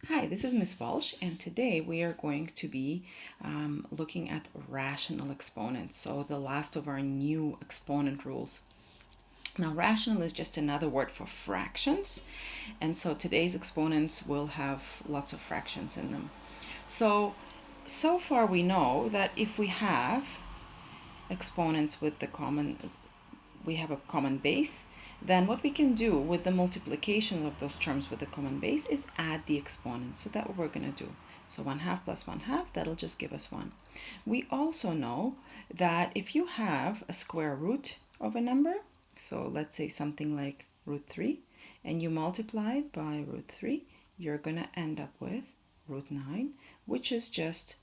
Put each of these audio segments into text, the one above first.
Hi, this is Miss Walsh, and today we are going to be looking at rational exponents. So, the last of our new exponent rules. Now, rational is just another word for fractions, and so today's exponents will have lots of fractions in them. So far we know that if we have exponents with we have a common base, then what we can do with the multiplication of those terms with the common base is add the exponents. So that's what we're going to do. So 1/2 plus 1/2, that'll just give us 1. We also know that if you have a square root of a number, so let's say something like root 3, and you multiply it by root 3, you're going to end up with root 9, which is just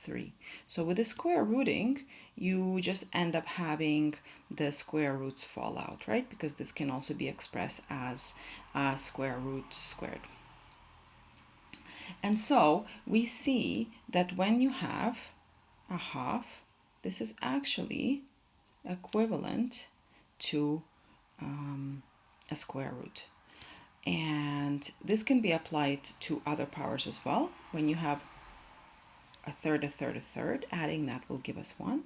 3. So with the square rooting, you just end up having the square roots fall out, right? Because this can also be expressed as a square root squared. And so we see that when you have a half, this is actually equivalent to a square root. And this can be applied to other powers as well. When you have a third, a third, a third, adding that will give us 1.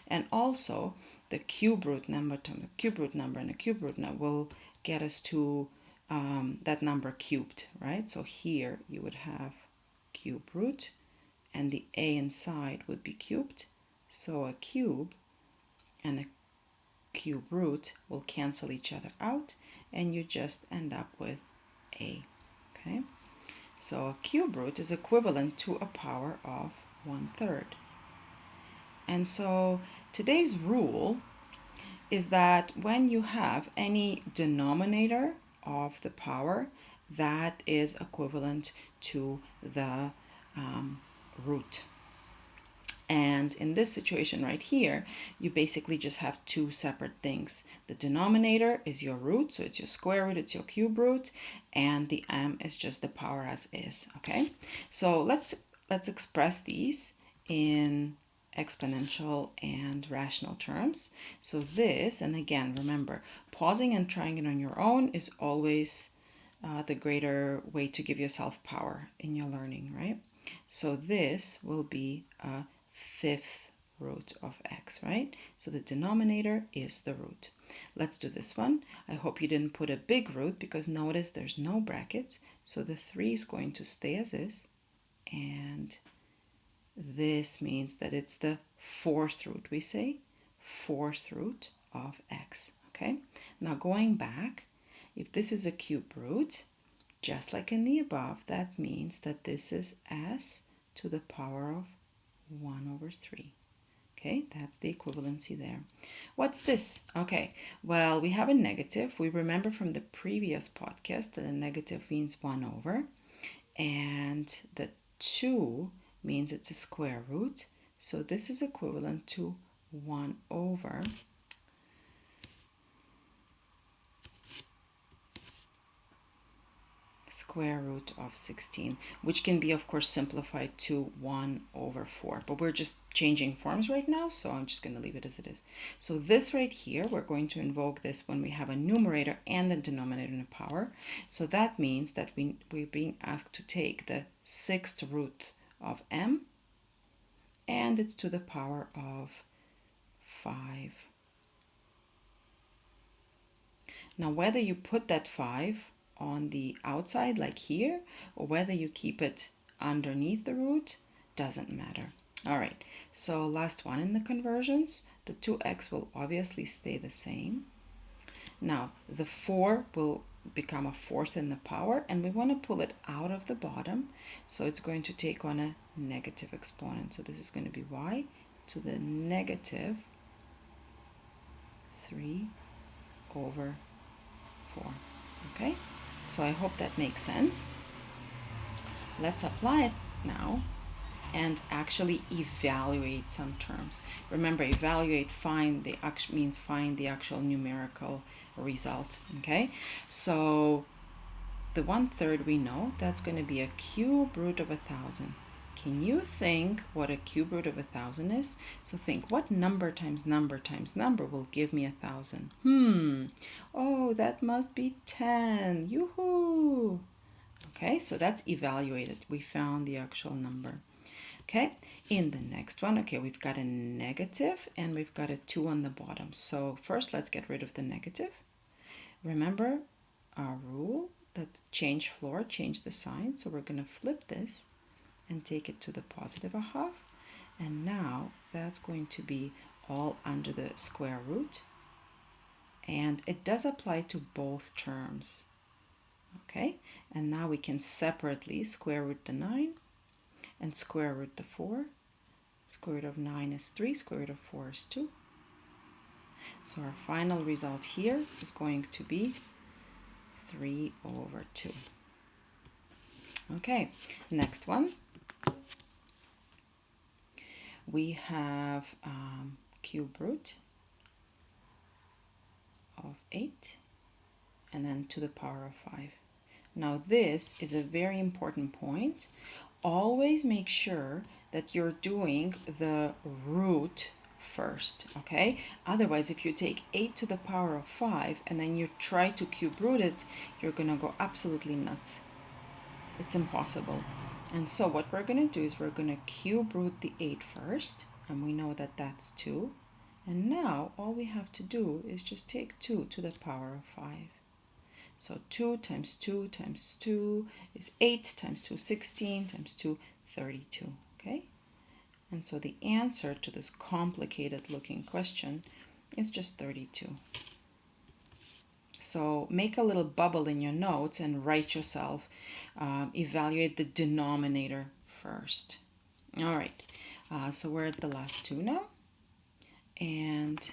And also the cube root number times a cube root number and a cube root number will get us to that number cubed, right? So here you would have cube root and the a inside would be cubed. So a cube and a cube root will cancel each other out and you just end up with a, okay? So a cube root is equivalent to a power of 1/3. And so today's rule is that when you have any denominator of the power, that is equivalent to the root. And in this situation right here, you basically just have two separate things. The denominator is your root, so it's your square root, it's your cube root, and the m is just the power as is, okay? So let's express these in exponential and rational terms. So this, and again, remember, pausing and trying it on your own is always the greater way to give yourself power in your learning, right? So this will be a 5th root of x, right? So the denominator is the root. Let's do this one. I hope you didn't put a big root because notice there's no brackets. So the 3 is going to stay as is. And this means that it's the 4th root, we say, 4th root of x, okay? Now going back, if this is a cube root, just like in the above, that means that this is s to the power of 1/3. Okay, that's the equivalency there. What's this? Okay, well, we have a negative. We remember from the previous podcast that a negative means 1/, and the 2 means it's a square root. So this is equivalent to 1/, square root of 16, which can be, of course, simplified to 1/4. But we're just changing forms right now, so I'm just going to leave it as it is. So this right here, we're going to invoke this when we have a numerator and a denominator in a power. So that means that we're being asked to take the 6th root of m, and it's to the power of 5. Now, whether you put that 5 on the outside like here, or whether you keep it underneath the root, doesn't matter. All right, so last one in the conversions, the 2x will obviously stay the same. Now the 4 will become a 4th in the power, and we want to pull it out of the bottom, so it's going to take on a negative exponent. So this is going to be y to the negative 3/4. Okay, so I hope that makes sense. Let's apply it now and actually evaluate some terms. Remember, evaluate, means find the actual numerical result, okay? So the 1/3 we know, that's going to be a cube root of 1,000. Can you think what a cube root of 1,000 is? So think, what number times number times number will give me 1,000? Oh, that must be 10. Yoo-hoo! Okay, so that's evaluated. We found the actual number. Okay, in the next one, okay, we've got a negative and we've got a 2 on the bottom. So first, let's get rid of the negative. Remember our rule that change floor, change the sign. So we're going to flip this and take it to the positive a half. And now that's going to be all under the square root. And it does apply to both terms. Okay, and now we can separately square root the 9 and square root the 4. Square root of 9 is 3, square root of 4 is 2. So our final result here is going to be 3 over 2. Okay, next one. We have cube root of 8 and then to the power of 5. Now this is a very important point. Always make sure that you're doing the root first, okay? Otherwise, if you take 8 to the power of 5 and then you try to cube root it, you're gonna go absolutely nuts. It's impossible. And so what we're gonna do is we're gonna cube root the 8 first, and we know that that's 2. And now all we have to do is just take 2 to the power of 5. So 2 times 2 times 2 is 8 times 2, 16 times 2, 32, okay? And so the answer to this complicated looking question is just 32. So make a little bubble in your notes and write yourself, evaluate the denominator first. All right, so we're at the last two now. And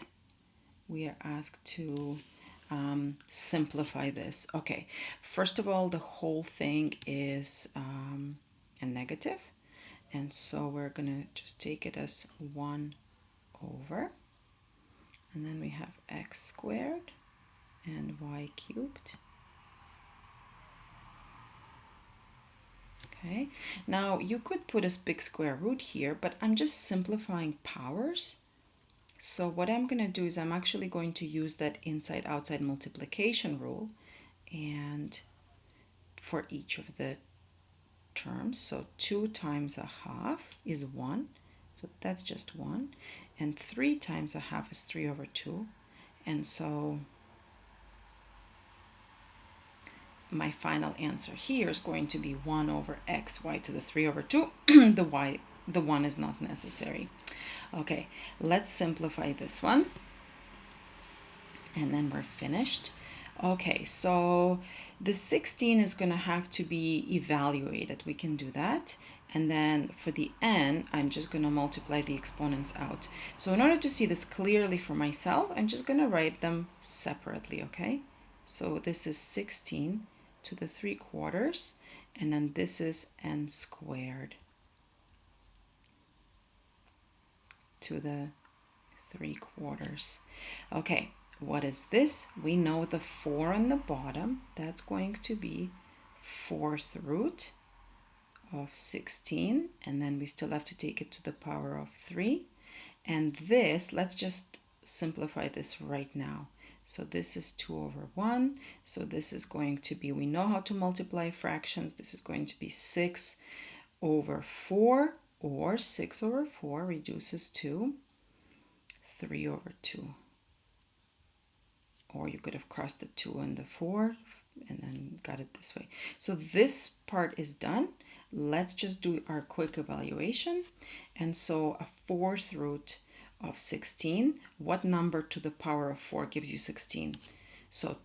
we are asked to simplify this. Okay, first of all, the whole thing is a negative. And so we're going to just take it as 1 over. And then we have x squared and y cubed. Okay, now you could put a big square root here, but I'm just simplifying powers. So what I'm going to do is I'm actually going to use that inside-outside multiplication rule and for each of the terms. So 2 times a half is 1. So that's just 1. And 3 times a half is 3 over 2. And so my final answer here is going to be 1 over x, y to the 3 over 2. The 1 is not necessary. Okay, let's simplify this one. And then we're finished. Okay, so the 16 is going to have to be evaluated. We can do that. And then for the n, I'm just going to multiply the exponents out. So in order to see this clearly for myself, I'm just going to write them separately, okay? So this is 16 to the 3/4, and then this is n squared to the 3/4. Okay, what is this? We know the 4 on the bottom. That's going to be 4th root of 16, and then we still have to take it to the power of 3. And this, let's just simplify this right now. So this is 2 over 1. So this is going to be, we know how to multiply fractions. This is going to be 6 over 4, or 6 over 4 reduces to 3 over 2. Or you could have crossed the 2 and the 4 and then got it this way. So this part is done. Let's just do our quick evaluation. And so a 4th root of 16, what number to the power of 4 gives you 16? So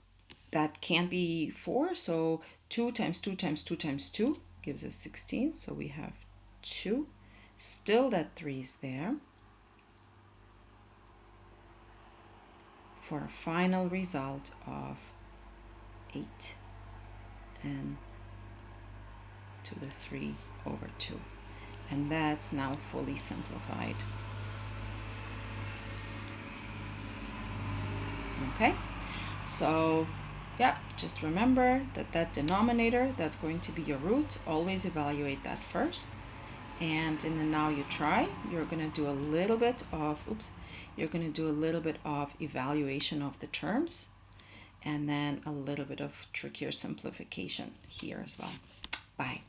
that can't be 4. So 2 times 2 times 2 times 2 gives us 16. So we have 2. Still that 3 is there. For a final result of 8 and to the 3 over 2. And that's now fully simplified. Okay, so yeah, just remember that that denominator, that's going to be your root. Always evaluate that first. And in the now you try, you're going to do a little bit of, evaluation of the terms, and then a little bit of trickier simplification here as well. Bye.